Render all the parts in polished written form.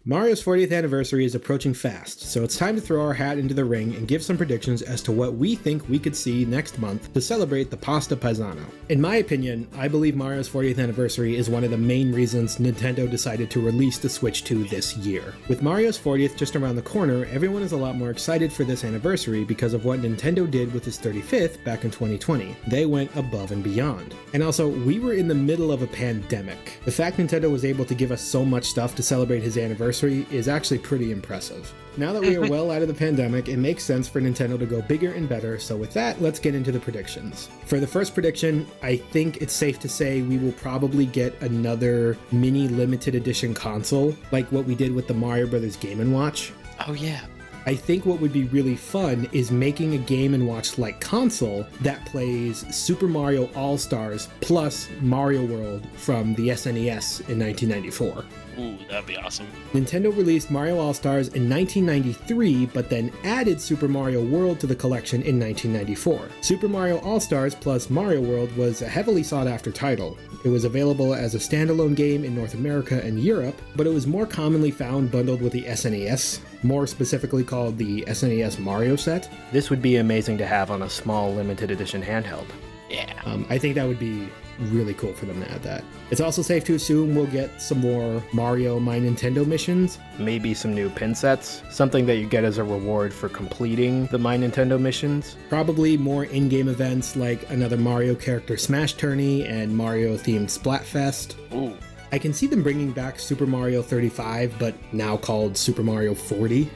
Mario's 40th anniversary is approaching fast, so it's time to throw our hat into the ring and give some predictions as to what we think we could see next month to celebrate the Pasta Paisano. In my opinion, I believe Mario's 40th anniversary is one of the main reasons Nintendo decided to release the Switch 2 this year. With Mario's 40th just around the corner, everyone is a lot more excited for this anniversary because of what Nintendo did with his 35th back in 2020. They went above and beyond. And also, we were in the middle of a pandemic. The fact Nintendo was able to give us so much stuff to celebrate his anniversary is actually pretty impressive. Now that we are well out of the pandemic, it makes sense for Nintendo to go bigger and better, so with that, let's get into the predictions. For the first prediction, I think it's safe to say we will probably get another mini limited edition console, like what we did with the Mario Brothers Game & Watch. Oh yeah. I think what would be really fun is making a Game & Watch-like console that plays Super Mario All-Stars plus Mario World from the SNES in 1994. Ooh, that'd be awesome. Nintendo released Mario All-Stars in 1993, but then added Super Mario World to the collection in 1994. Super Mario All-Stars plus Mario World was a heavily sought-after title. It was available as a standalone game in North America and Europe, but it was more commonly found bundled with the SNES, more specifically called the SNES Mario set. This would be amazing to have on a small limited edition handheld. Yeah. I think that would be really cool for them to add that. It's also safe to assume we'll get some more Mario My Nintendo missions. Maybe some new pin sets, something that you get as a reward for completing the My Nintendo missions. Probably more in-game events like another Mario character Smash Tourney and Mario-themed Splatfest. Ooh. I can see them bringing back Super Mario 35, but now called Super Mario 40.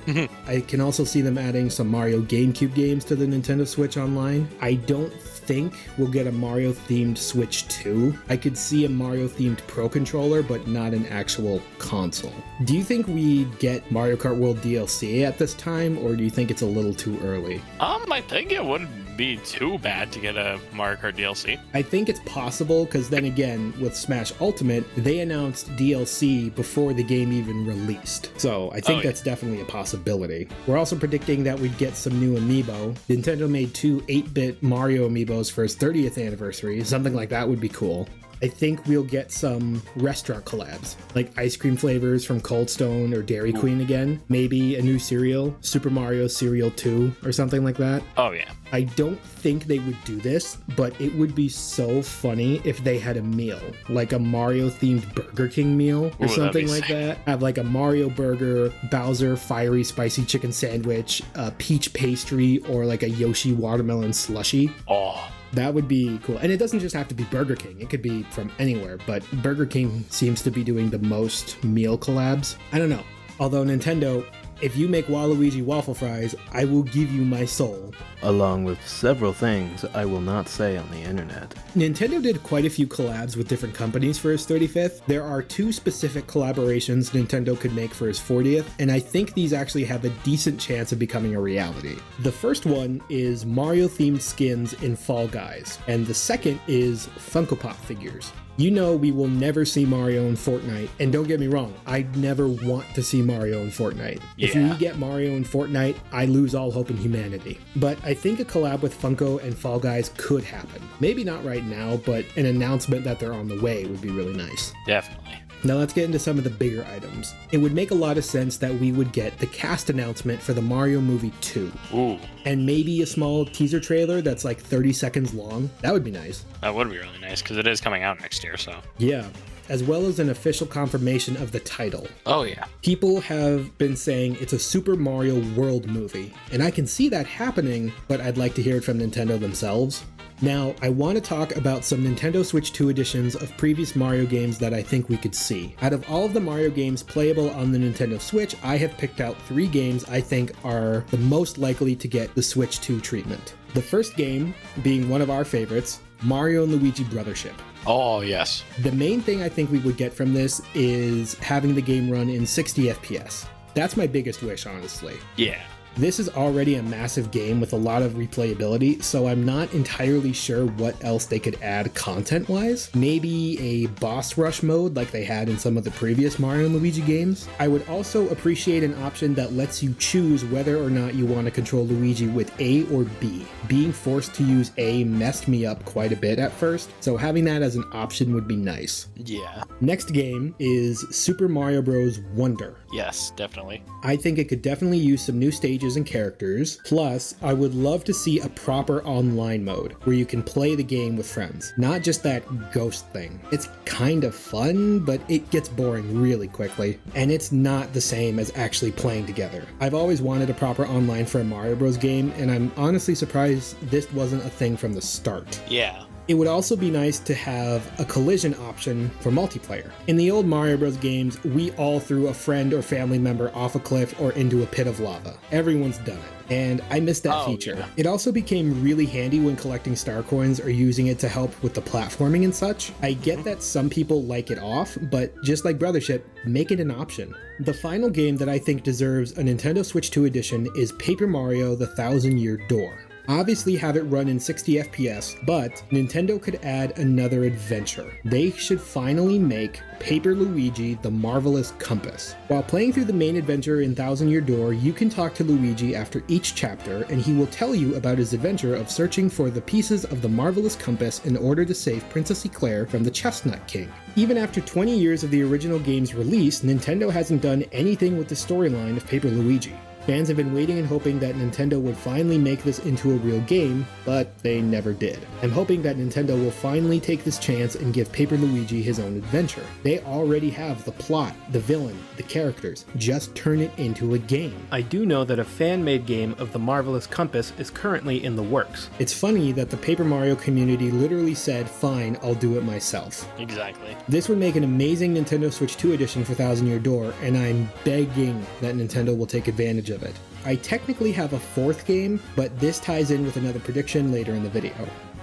I can also see them adding some Mario GameCube games to the Nintendo Switch Online. I don't think we'll get a Mario-themed Switch 2. I could see a Mario-themed Pro Controller, but not an actual console. Do you think we'd get Mario Kart World DLC at this time, or do you think it's a little too early? I think it wouldn't be too bad to get a Mario Kart DLC. I think it's possible, because then again, with Smash Ultimate, they announced DLC before the game even released. So I think that's definitely a possibility. We're also predicting that we'd get some new amiibo. Nintendo made 2 8-bit Mario amiibos for his 30th anniversary. Something like that would be cool. I think we'll get some restaurant collabs, like ice cream flavors from Cold Stone or Dairy Queen again. Maybe a new cereal, Super Mario Cereal 2 or something like that. Oh yeah. I don't think they would do this, but it would be so funny if they had a meal, like a Mario-themed Burger King meal or something like that. Have like a Mario burger, Bowser fiery spicy chicken sandwich, a peach pastry, or like a Yoshi watermelon slushie. Oh. That would be cool. And it doesn't just have to be Burger King. It could be from anywhere, but Burger King seems to be doing the most meal collabs. I don't know. Although Nintendo, if you make Waluigi waffle fries, I will give you my soul. Along with several things I will not say on the internet. Nintendo did quite a few collabs with different companies for his 35th. There are 2 specific collaborations Nintendo could make for his 40th, and I think these actually have a decent chance of becoming a reality. The first one is Mario-themed skins in Fall Guys, and the second is Funko Pop figures. You know we will never see Mario in Fortnite, and don't get me wrong, I never want to see Mario in Fortnite. If we get Mario in Fortnite, I lose all hope in humanity. But I think a collab with Funko and Fall Guys could happen. Maybe not right now, but an announcement that they're on the way would be really nice. Definitely. Now let's get into some of the bigger items. It would make a lot of sense that we would get the cast announcement for the Mario movie 2. Ooh. And maybe a small teaser trailer that's like 30 seconds long. That would be nice. That would be really nice, because it is coming out next year, so. Yeah. As well as an official confirmation of the title. Oh yeah. People have been saying it's a Super Mario World movie, and I can see that happening, but I'd like to hear it from Nintendo themselves. Now, I want to talk about some Nintendo Switch 2 editions of previous Mario games that I think we could see. Out of all of the Mario games playable on the Nintendo Switch, I have picked out 3 games I think are the most likely to get the Switch 2 treatment. The first game being one of our favorites, Mario & Luigi Brothership. Oh, yes. The main thing I think we would get from this is having the game run in 60 FPS. That's my biggest wish, honestly. Yeah. This is already a massive game with a lot of replayability, so I'm not entirely sure what else they could add content-wise. Maybe a boss rush mode like they had in some of the previous Mario and Luigi games. I would also appreciate an option that lets you choose whether or not you want to control Luigi with A or B. Being forced to use A messed me up quite a bit at first, so having that as an option would be nice. Yeah. Next game is Super Mario Bros. Wonder. Yes, definitely. I think it could definitely use some new stages and characters. Plus, I would love to see a proper online mode where you can play the game with friends, not just that ghost thing. It's kind of fun, but it gets boring really quickly, and it's not the same as actually playing together. I've always wanted a proper online for a Mario Bros. Game, and I'm honestly surprised this wasn't a thing from the start. Yeah. It would also be nice to have a collision option for multiplayer. In the old Mario Bros. Games, we all threw a friend or family member off a cliff or into a pit of lava. Everyone's done it, and I missed that feature. Yeah. It also became really handy when collecting star coins or using it to help with the platforming and such. I get that some people like it off, but just like Brothership, make it an option. The final game that I think deserves a Nintendo Switch 2 edition is Paper Mario: The Thousand-Year Door. Obviously have it run in 60 FPS, but Nintendo could add another adventure. They should finally make Paper Luigi: The Marvelous Compass. While playing through the main adventure in Thousand Year Door, you can talk to Luigi after each chapter, and he will tell you about his adventure of searching for the pieces of the Marvelous Compass in order to save Princess Eclair from the Chestnut King. Even after 20 years of the original game's release, Nintendo hasn't done anything with the storyline of Paper Luigi. Fans have been waiting and hoping that Nintendo would finally make this into a real game, but they never did. I'm hoping that Nintendo will finally take this chance and give Paper Luigi his own adventure. They already have the plot, the villain, the characters. Just turn it into a game. I do know that a fan-made game of The Marvelous Compass is currently in the works. It's funny that the Paper Mario community literally said, "Fine, I'll do it myself." Exactly. This would make an amazing Nintendo Switch 2 edition for Thousand Year Door, and I'm begging that Nintendo will take advantage of it. I technically have a fourth game, but this ties in with another prediction later in the video.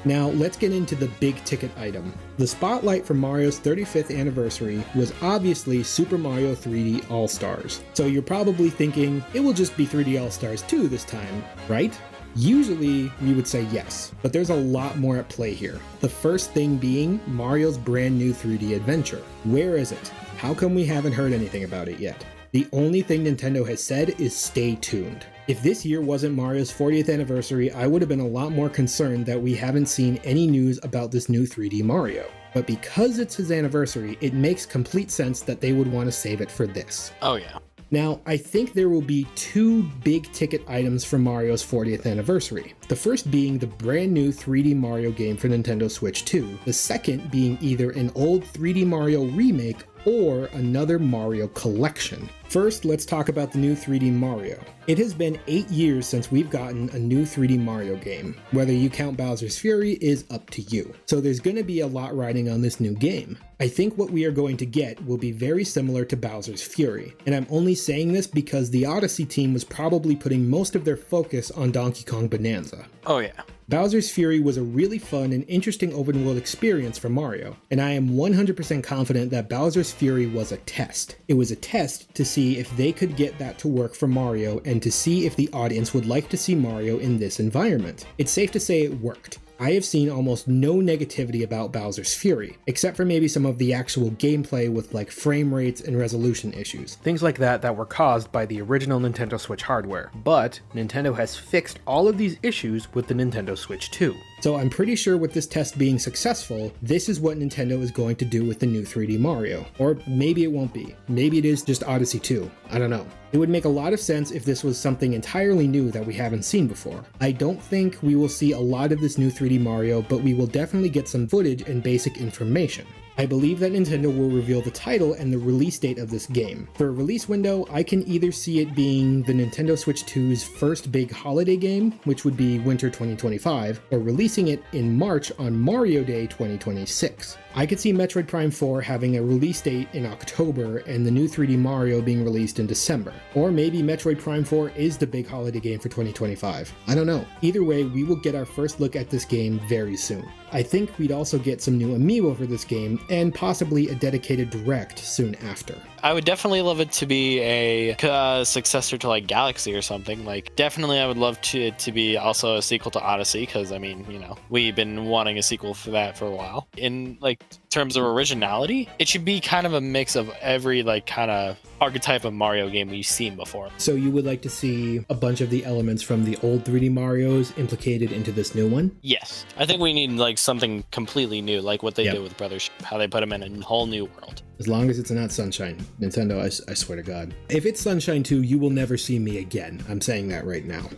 Now, let's get into the big ticket item. The spotlight for Mario's 35th anniversary was obviously Super Mario 3D All-Stars. So you're probably thinking, it will just be 3D All-Stars 2 this time, right? Usually, we would say yes, but there's a lot more at play here. The first thing being Mario's brand new 3D adventure. Where is it? How come we haven't heard anything about it yet? The only thing Nintendo has said is stay tuned. If this year wasn't Mario's 40th anniversary, I would have been a lot more concerned that we haven't seen any news about this new 3D Mario. But because it's his anniversary, it makes complete sense that they would want to save it for this. Oh yeah. Now, I think there will be two big ticket items for Mario's 40th anniversary. The first being the brand new 3D Mario game for Nintendo Switch 2. The second being either an old 3D Mario remake or another Mario collection. First, let's talk about the new 3D Mario. It has been 8 years since we've gotten a new 3D Mario game. Whether you count Bowser's Fury is up to you. So there's going to be a lot riding on this new game. I think what we are going to get will be very similar to Bowser's Fury. And I'm only saying this because the Odyssey team was probably putting most of their focus on Donkey Kong Bonanza. Oh yeah. Bowser's Fury was a really fun and interesting open world experience for Mario, and I am 100% confident that Bowser's Fury was a test. It was a test to see if they could get that to work for Mario and to see if the audience would like to see Mario in this environment. It's safe to say it worked. I have seen almost no negativity about Bowser's Fury, except for maybe some of the actual gameplay with like frame rates and resolution issues. Things like that were caused by the original Nintendo Switch hardware. But Nintendo has fixed all of these issues with the Nintendo Switch 2. So I'm pretty sure with this test being successful, this is what Nintendo is going to do with the new 3D Mario. Or maybe it won't be. Maybe it is just Odyssey 2. I don't know. It would make a lot of sense if this was something entirely new that we haven't seen before. I don't think we will see a lot of this new 3D Mario, but we will definitely get some footage and basic information. I believe that Nintendo will reveal the title and the release date of this game. For a release window, I can either see it being the Nintendo Switch 2's first big holiday game, which would be winter 2025, or releasing it in March on Mario Day 2026. I could see Metroid Prime 4 having a release date in October and the new 3D Mario being released in December. Or maybe Metroid Prime 4 is the big holiday game for 2025. I don't know. Either way, we will get our first look at this game very soon. I think we'd also get some new amiibo for this game, and possibly a dedicated direct soon after. I would definitely love it to be a successor to like Galaxy or something. Like, definitely, I would love to be also a sequel to Odyssey, because I mean, you know, we've been wanting a sequel for that for a while. In like terms of originality, it should be kind of a mix of every like kind of archetype of Mario game we've seen before. So you would like to see a bunch of the elements from the old 3D Marios implicated into this new one? Yes, I think we need like something completely new, like what they did with Brothers, how they put them in a whole new world. As long as it's not Sunshine. Nintendo, I swear to God. If it's Sunshine 2, you will never see me again. I'm saying that right now.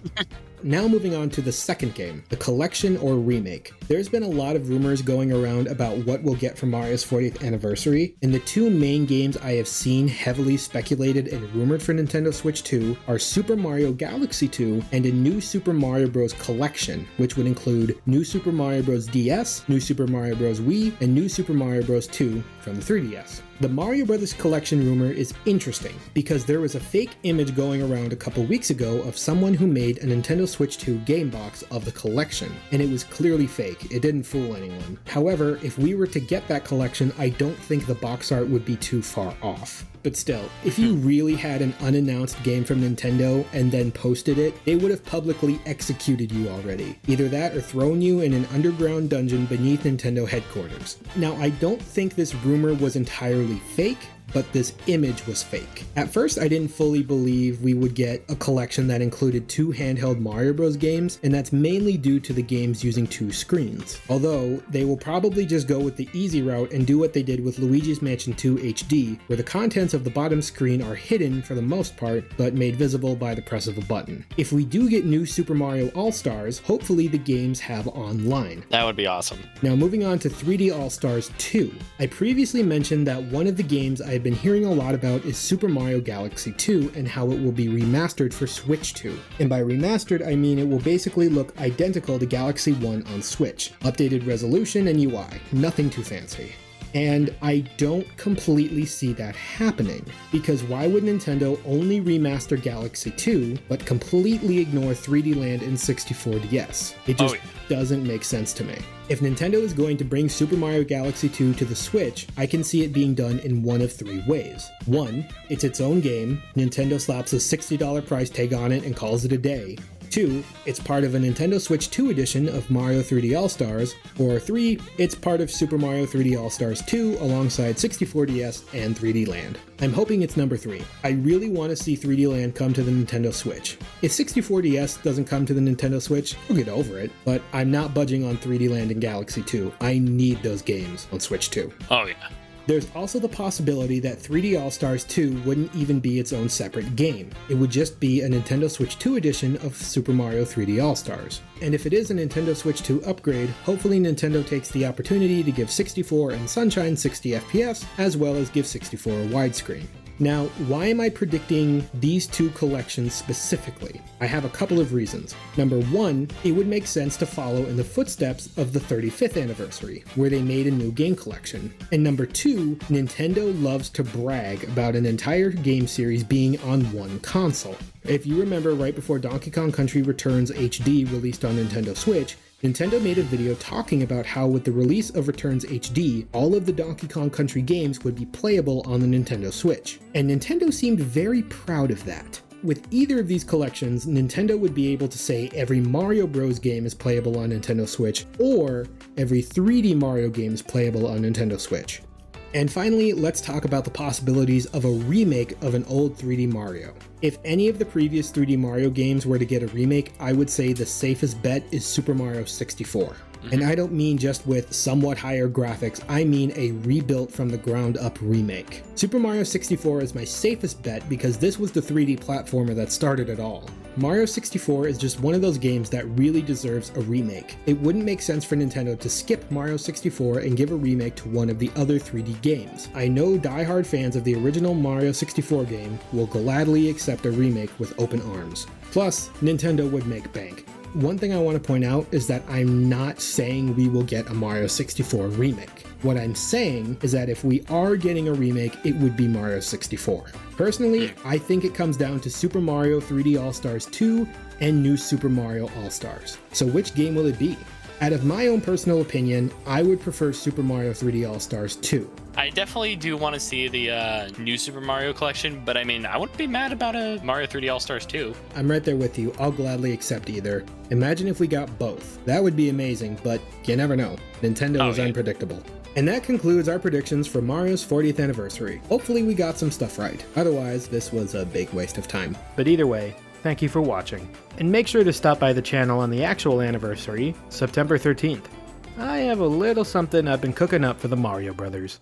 Now moving on to the second game, the collection or remake. There's been a lot of rumors going around about what we'll get from Mario's 40th anniversary, and the two main games I have seen heavily speculated and rumored for Nintendo Switch 2 are Super Mario Galaxy 2 and a new Super Mario Bros. Collection, which would include New Super Mario Bros. DS, New Super Mario Bros. Wii, and New Super Mario Bros. 2 from the 3DS. The Mario Brothers collection rumor is interesting because there was a fake image going around a couple weeks ago of someone who made a Nintendo Switch 2 game box of the collection, and it was clearly fake. It didn't fool anyone. However, if we were to get that collection, I don't think the box art would be too far off. But still, if you really had an unannounced game from Nintendo and then posted it, they would have publicly executed you already. Either that or thrown you in an underground dungeon beneath Nintendo headquarters. Now, I don't think this rumor was entirely fake, but this image was fake. At first, I didn't fully believe we would get a collection that included two handheld Mario Bros. Games, and that's mainly due to the games using two screens. Although, they will probably just go with the easy route and do what they did with Luigi's Mansion 2 HD, where the contents of the bottom screen are hidden for the most part, but made visible by the press of a button. If we do get new Super Mario All-Stars, hopefully the games have online. That would be awesome. Now moving on to 3D All-Stars 2. I previously mentioned that one of the games I've been hearing a lot about is Super Mario Galaxy 2 and how it will be remastered for Switch 2. And by remastered, I mean it will basically look identical to Galaxy 1 on Switch. Updated resolution and UI, nothing too fancy. And I don't completely see that happening, because why would Nintendo only remaster Galaxy 2 but completely ignore 3D Land and 64DS? It just doesn't make sense to me. If Nintendo is going to bring Super Mario Galaxy 2 to the Switch, I can see it being done in one of three ways. One, it's its own game, Nintendo slaps a $60 price tag on it and calls it a day. 2, it's part of a Nintendo Switch 2 edition of Mario 3D All-Stars, or 3, it's part of Super Mario 3D All-Stars 2 alongside 64DS and 3D Land. I'm hoping it's number 3. I really want to see 3D Land come to the Nintendo Switch. If 64DS doesn't come to the Nintendo Switch, I'll get over it, but I'm not budging on 3D Land and Galaxy 2. I need those games on Switch 2. Oh yeah. There's also the possibility that 3D All-Stars 2 wouldn't even be its own separate game. It would just be a Nintendo Switch 2 edition of Super Mario 3D All-Stars. And if it is a Nintendo Switch 2 upgrade, hopefully Nintendo takes the opportunity to give 64 and Sunshine 60 FPS, as well as give 64 a widescreen. Now, why am I predicting these two collections specifically? I have a couple of reasons. Number one, it would make sense to follow in the footsteps of the 35th anniversary, where they made a new game collection. And number two, Nintendo loves to brag about an entire game series being on one console. If you remember, right before Donkey Kong Country Returns HD released on Nintendo Switch, Nintendo made a video talking about how with the release of Returns HD, all of the Donkey Kong Country games would be playable on the Nintendo Switch. And Nintendo seemed very proud of that. With either of these collections, Nintendo would be able to say every Mario Bros. Game is playable on Nintendo Switch, or every 3D Mario game is playable on Nintendo Switch. And finally, let's talk about the possibilities of a remake of an old 3D Mario. If any of the previous 3D Mario games were to get a remake, I would say the safest bet is Super Mario 64. And I don't mean just with somewhat higher graphics, I mean a rebuilt from the ground up remake. Super Mario 64 is my safest bet because this was the 3D platformer that started it all. Mario 64 is just one of those games that really deserves a remake. It wouldn't make sense for Nintendo to skip Mario 64 and give a remake to one of the other 3D games. I know diehard fans of the original Mario 64 game will gladly accept a remake with open arms. Plus, Nintendo would make bank. One thing I want to point out is that I'm not saying we will get a Mario 64 remake. What I'm saying is that if we are getting a remake, it would be Mario 64. Personally, I think it comes down to Super Mario 3D All-Stars 2 and New Super Mario All-Stars. So which game will it be? Out of my own personal opinion, I would prefer Super Mario 3D All-Stars 2. I definitely do want to see the new Super Mario collection, but I mean, I wouldn't be mad about a Mario 3D All-Stars 2. I'm right there with you. I'll gladly accept either. Imagine if we got both. That would be amazing, but you never know. Nintendo is unpredictable. And that concludes our predictions for Mario's 40th anniversary. Hopefully we got some stuff right. Otherwise, this was a big waste of time. But either way, thank you for watching. And make sure to stop by the channel on the actual anniversary, September 13th. I have a little something I've been cooking up for the Mario Brothers.